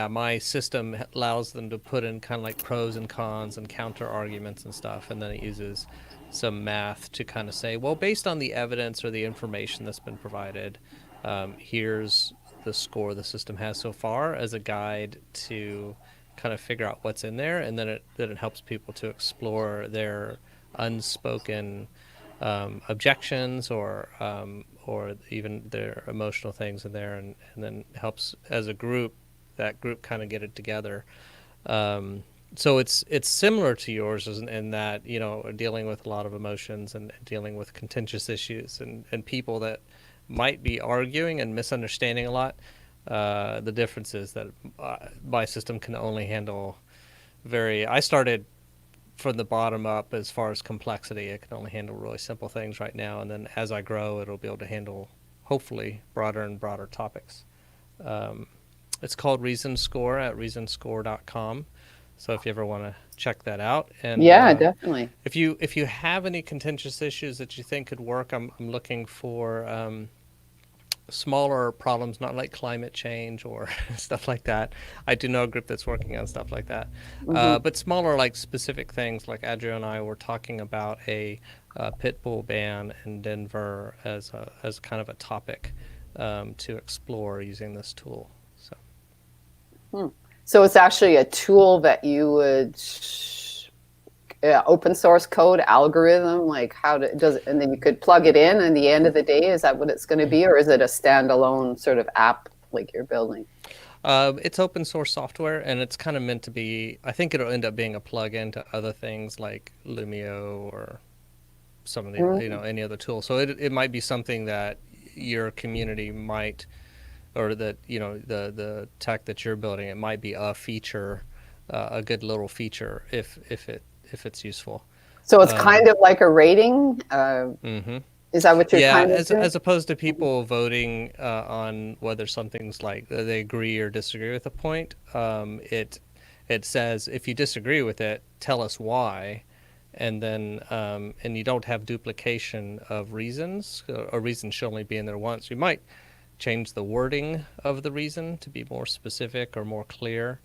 my system allows them to put in kind of like pros and cons and counter arguments and stuff, and then it uses some math to kind of say, well, based on the evidence or the information that's been provided, here's the score the system has so far as a guide to kind of figure out what's in there, and then it helps people to explore their unspoken objections or even their emotional things in there, and then helps as a group, that group kind of get it together. So it's similar to yours in that, dealing with a lot of emotions and dealing with contentious issues and people that might be arguing and misunderstanding a lot. The difference is that my system can only handle I started from the bottom up as far as complexity. It can only handle really simple things right now, and then as I grow, it'll be able to handle, hopefully, broader and broader topics. It's called Reason Score at reasonscore.com. So if you ever want to check that out, and definitely. If you have any contentious issues that you think could work, I'm looking for smaller problems, not like climate change or stuff like that. I do know a group that's working on stuff like that, but smaller, like specific things. Like Adria and I were talking about a pit bull ban in Denver as kind of a topic to explore using this tool. So. So it's actually a tool that you would open source code algorithm, like and then you could plug it in, and the end of the day, is that what it's going to be, or is it a standalone sort of app like you're building? It's open source software, and it's kind of meant to be, I think it'll end up being a plug-in to other things like Lumio or some of the, any other tool. So it might be something that your community might, or that, the tech that you're building, it might be a feature, a good little feature if it's useful. So it's kind of like a rating. Is that what you're kind of doing? As opposed to people voting on whether something's like they agree or disagree with a point. It says if you disagree with it, tell us why, and then and you don't have duplication of reasons. A reason should only be in there once. You might change the wording of the reason to be more specific or more clear.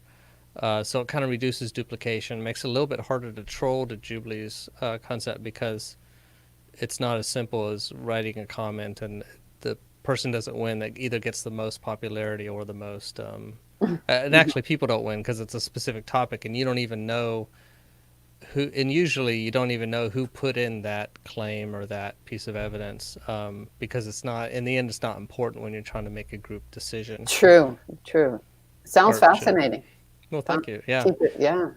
So it kind of reduces duplication, makes it a little bit harder to troll to Jubilee's concept, because it's not as simple as writing a comment and the person doesn't win that either gets the most popularity or the most and actually people don't win because it's a specific topic and you don't even know who, and usually you don't even know who put in that claim or that piece of evidence, because it's not, in the end, it's not important when you're trying to make a group decision. True. Sounds Or should- fascinating. Well, thank you. Yeah. Yeah.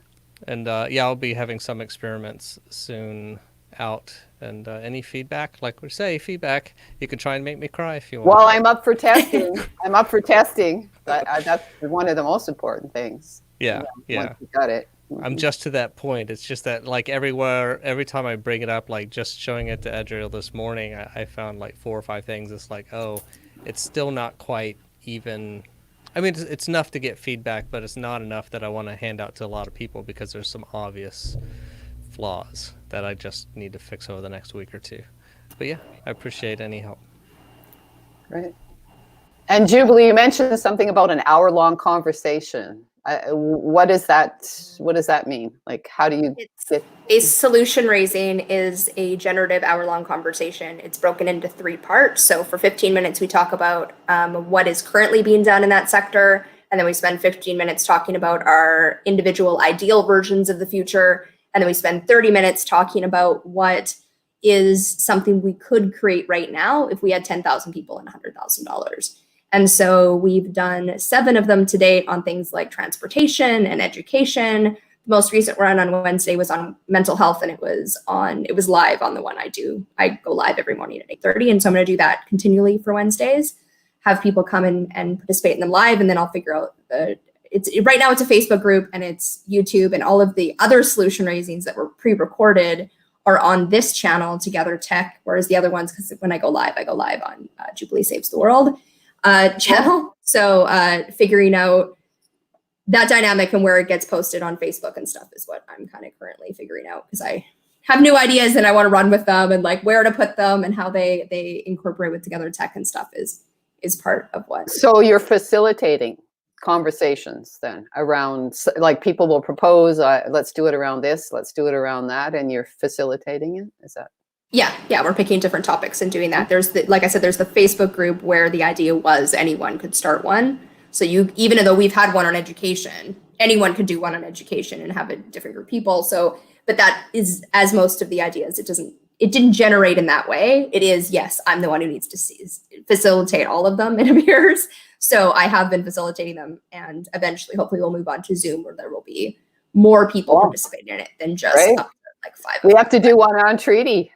And yeah, I'll be having some experiments soon out. And any feedback, like we say, feedback, you can try and make me cry if you want. Well, I'm up for testing. That's one of the most important things. yeah. Once you got it. I'm just to that point. It's just that, like, every time I bring it up, like just showing it to Adriel this morning, I found like 4 or 5 things. It's like, oh, it's still not quite even. I mean, it's enough to get feedback, but it's not enough that I want to hand out to a lot of people because there's some obvious flaws that I just need to fix over the next week or two. But yeah, I appreciate any help. Right. And Jubilee, you mentioned something about an hour-long conversation. What does that mean? Like, how do you get? A solution raising is a generative hour-long conversation. It's broken into 3 parts. So for 15 minutes, we talk about what is currently being done in that sector. And then we spend 15 minutes talking about our individual ideal versions of the future. And then we spend 30 minutes talking about what is something we could create right now if we had 10,000 people and $100,000. And so we've done 7 of them to date on things like transportation and education. The most recent run on Wednesday was on mental health, and it was live on the one I do. I go live every morning at 8:30, and so I'm going to do that continually for Wednesdays. Have people come in and participate in them live, and then I'll figure out right now it's a Facebook group and it's YouTube, and all of the other solution raisings that were pre-recorded are on this channel, Together Tech, whereas the other ones, because when I go live on Jubilee Saves the World channel. So figuring out that dynamic and where it gets posted on Facebook and stuff is what I'm kind of currently figuring out, because I have new ideas and I want to run with them, and like where to put them and how they incorporate with Together Tech and stuff is part of what. So you're facilitating conversations then around, like, people will propose, let's do it around this, let's do it around that, and you're facilitating it? Is that? Yeah, we're picking different topics and doing that. There's like I said, there's the Facebook group where the idea was anyone could start one. So even though we've had one on education, anyone could do one on education and have a different group of people. So, but that is, as most of the ideas, it didn't generate in that way. It is, yes, I'm the one who needs to facilitate all of them, it appears. So I have been facilitating them, and eventually, hopefully, we'll move on to Zoom, where there will be more people participating in it than just up to like 5. We have to do one on treaty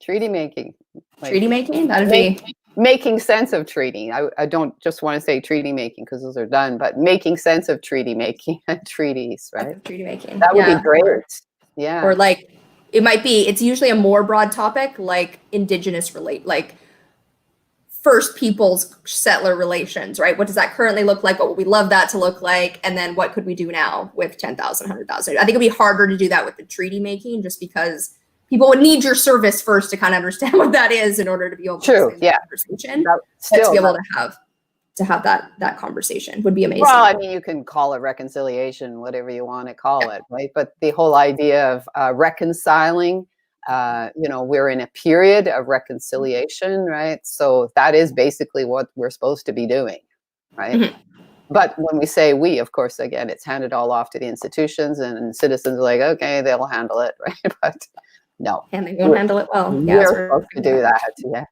making. Treaty making? That'd be making sense of treaty. I don't just want to say treaty making because those are done, but making sense of treaty making and treaties, right? Treaty making. That would be great. Yeah. Or like, it's usually a more broad topic, like Indigenous like First Peoples settler relations, right? What does that currently look like? What would we love that to look like? And then what could we do now with 10,000, 100,000? I think it'd be harder to do that with the treaty making, just because people would need your service first to kind of understand what that is in order to be able to have that conversation. But to be able to have that conversation would be amazing. Well, I mean, you can call it reconciliation, whatever you want to call it, right? But the whole idea of reconciling, we're in a period of reconciliation, right? So that is basically what we're supposed to be doing, right? Mm-hmm. But when we say we, of course, again, it's handed all off to the institutions, and citizens are like, okay, they'll handle it, right? But no. And they won't handle it well. We're supposed to do that, yeah.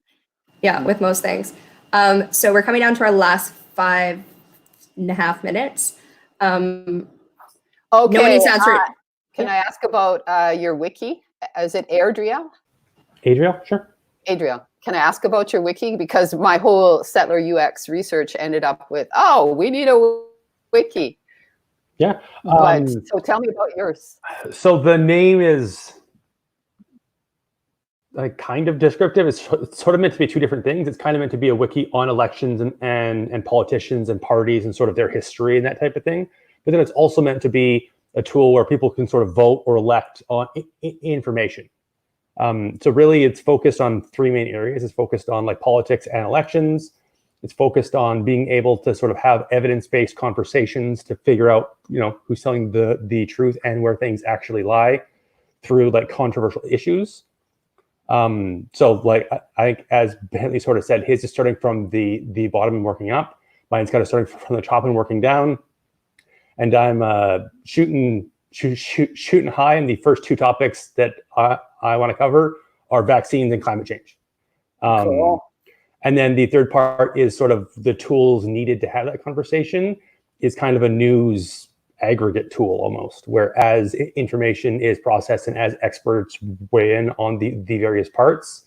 Yeah, with most things. So we're coming down to our last 5.5 minutes. Okay. No one needs to answer it. Can I ask about your wiki? Is it Adriel? Adriel, sure. Adriel, can I ask about your wiki? Because my whole settler UX research ended up with, we need a wiki. Yeah. So tell me about yours. So the name is like kind of descriptive. It's sort of meant to be 2 different things. It's kind of meant to be a wiki on elections and politicians and parties and sort of their history and that type of thing. but then it's also meant to be a tool where people can sort of vote or elect on information. So really it's focused on three main areas. It's focused on like politics and elections. It's focused on being able to sort of have evidence-based conversations to figure out, who's telling the truth and where things actually lie through like controversial issues. So like I think as Bentley sort of said, his is starting from the bottom and working up. Mine's kind of starting from the top and working down. And I'm shooting high, and the first two topics that I want to cover are vaccines and climate change. Cool. And then the third part is sort of the tools needed to have that conversation is kind of a news aggregate tool almost, where as information is processed and as experts weigh in on the various parts,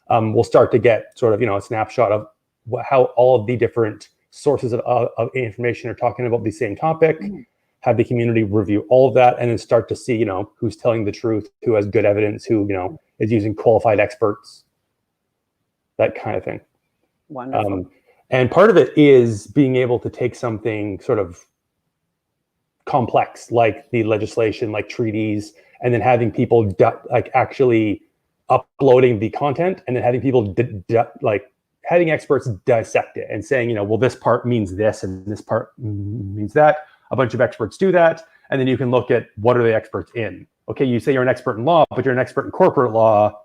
we'll start to get sort of, a snapshot of how all of the different sources of information are talking about the same topic, have the community review all of that, and then start to see, who's telling the truth, who has good evidence, who, is using qualified experts, that kind of thing. Wonderful. And part of it is being able to take something sort of complex, like the legislation, like treaties, and then having people like actually uploading the content, and then having people having experts dissect it and saying, well, this part means this and this part means that. A bunch of experts do that, and then you can look at what are the experts in. Okay, you say you're an expert in law, but you're an expert in corporate law.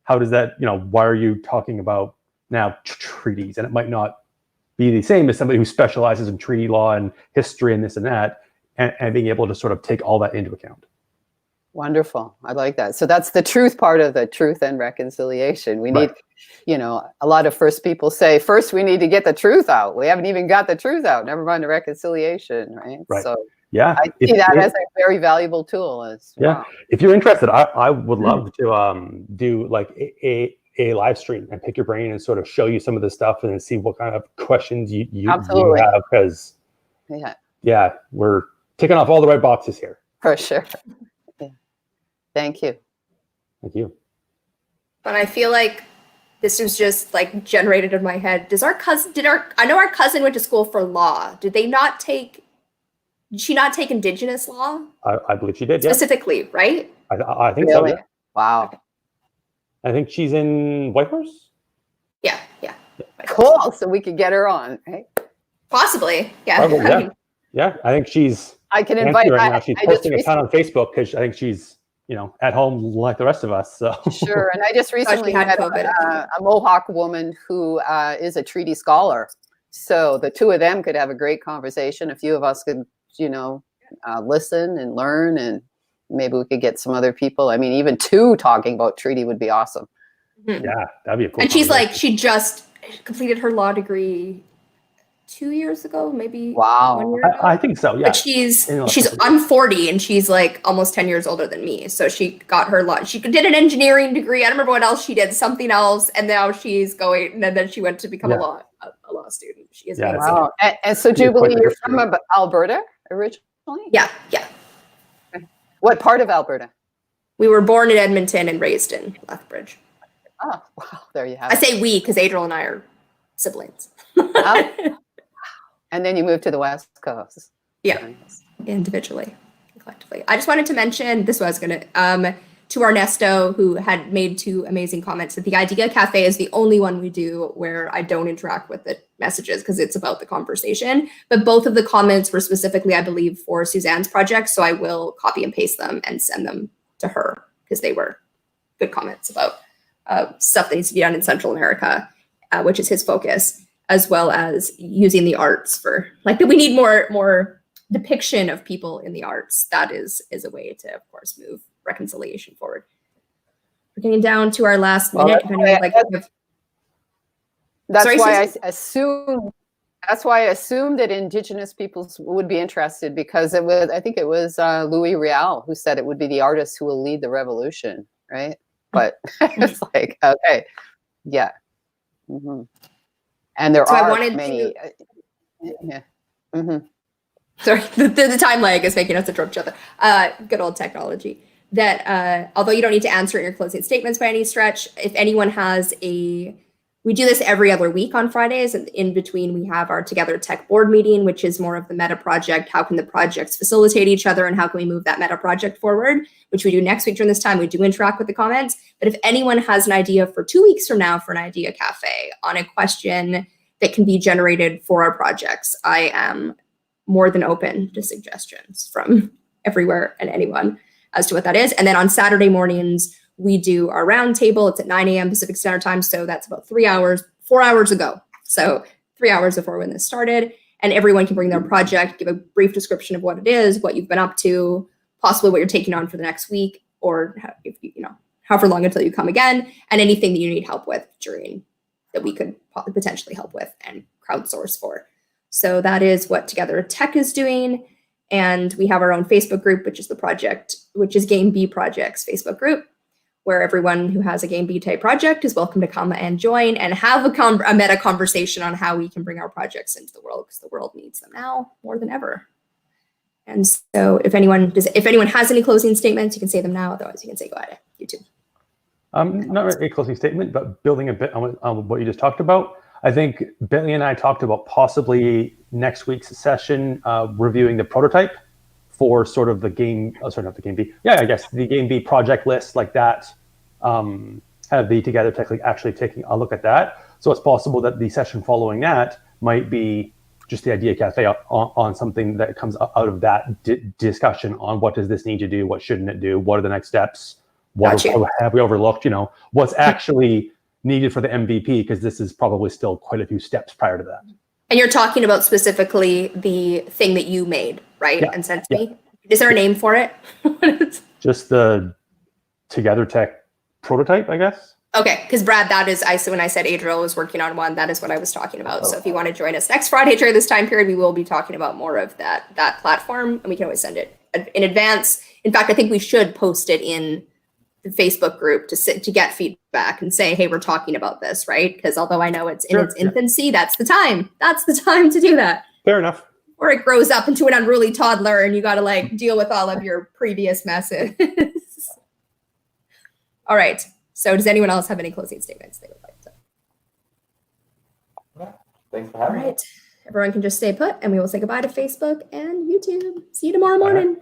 How does that, why are you talking about now treaties? And it might not be the same as somebody who specializes in treaty law and history and this and that, and being able to sort of take all that into account. Wonderful. I like that. So that's the truth part of the truth and reconciliation. We need, a lot of first people say, first we need to get the truth out. We haven't even got the truth out, never mind the reconciliation, right? Right. So yeah, I see that as a very valuable tool. Yeah. Wow. If you're interested, I would love to do like a live stream and pick your brain and sort of show you some of the stuff and see what kind of questions you have, because we're ticking off all the right boxes here. For sure. Yeah. Thank you. Thank you. But I feel like this was just like generated in my head. I know our cousin went to school for law. Did she not take Indigenous law? I believe she did, specifically, right? I think really? so, yeah. Wow. Okay. I think she's in Whitehorse. Yeah. Cool. So we could get her on, right? Possibly, yeah. Probably, yeah. I think she's. I can invite her. Right now. She's posting a ton on Facebook because I think she's, at home like the rest of us. So sure. And I just recently met a Mohawk woman who is a treaty scholar. So the two of them could have a great conversation. A few of us could, listen and learn, and maybe we could get some other people. I mean, even two talking about treaty would be awesome. Mm-hmm. Yeah, that'd be a cool. And she's like, she just completed her law degree 2 years ago, maybe. Wow. 1 year ago. I think so. Yeah. But I'm 40 and she's like almost 10 years older than me. So she got her law. She did an engineering degree. I don't remember what else she did. Something else, and now she's going. And then she went to become a law student. She is amazing. Wow. And so Jubilee, you're from Alberta originally? Yeah. What part of Alberta? We were born in Edmonton and raised in Lethbridge. Oh, wow. There you have it. I say we because Adriel and I are siblings. And then you moved to the West Coast. Yeah, individually, collectively. I just wanted to mention, this was going to, to Ernesto, who had made two amazing comments, that the Idea Cafe is the only one we do where I don't interact with the messages because it's about the conversation. But both of the comments were specifically, I believe, for Suzanne's project. So I will copy and paste them and send them to her because they were good comments about stuff that needs to be done in Central America, which is his focus, as well as using the arts for, like, we need more depiction of people in the arts. That is a way to, of course, move reconciliation forward. We're getting down to our last minute. That's why I assumed that Indigenous peoples would be interested, because I think it was Louis Riel who said it would be the artists who will lead the revolution, right? But it's like, okay, yeah. Mm-hmm. And there are many. Yeah. Mm-hmm. Sorry, the time lag is making us interrupt each other. Good old technology. That although you don't need to answer in your closing statements by any stretch, if anyone has a We do this every other week on Fridays, and in between we have our Together Tech board meeting, which is more of the meta project. How can the projects facilitate each other, and how can we move that meta project forward, which we do next week during this time. We do interact with the comments, but if anyone has an idea for 2 weeks from now for an idea cafe on a question that can be generated for our projects, I am more than open to suggestions from everywhere and anyone as to what that is. And then on Saturday mornings, we do our roundtable. It's at 9 a.m. Pacific Standard Time. So that's about 4 hours ago. So 3 hours before when this started. And everyone can bring their project, give a brief description of what it is, what you've been up to, possibly what you're taking on for the next week, or if however long until you come again, and anything that you need help with during that we could potentially help with and crowdsource for. So that is what Together Tech is doing. And we have our own Facebook group, which is Game B Project's Facebook group, where everyone who has a Game B type project is welcome to come and join and have a meta conversation on how we can bring our projects into the world, because the world needs them now more than ever. And so if anyone has any closing statements, you can say them now. Otherwise, you can say go ahead. You too. Not a closing statement, but building a bit on what you just talked about. I think Bentley and I talked about possibly next week's session reviewing the prototype for sort of the game, not the Game B. Yeah, I guess the Game B project list like that. Have the Together Tech League actually taking a look at that. So it's possible that the session following that might be just the Idea Cafe on something that comes out of that discussion on what does this need to do, what shouldn't it do, what are the next steps, what have we overlooked, what's actually needed for the MVP, because this is probably still quite a few steps prior to that. And you're talking about specifically the thing that you made, right? Yeah. And sent me. Is there a name for it? Just the Together Tech prototype, I guess. Okay, because Brad, when I said Adriel was working on one, that is what I was talking about. So if you want to join us next Friday during this time period, we will be talking about more of that platform, and we can always send it in advance. In fact, I think we should post it in the Facebook group to get feedback and say, hey, we're talking about this, right? Because although I know it's in its infancy, that's the time. That's the time to do that. Fair enough. Or it grows up into an unruly toddler and you got to deal with all of your previous messes. All right. So does anyone else have any closing statements they would like to? Thanks for having me. All right. Everyone can just stay put, and we will say goodbye to Facebook and YouTube. See you tomorrow morning.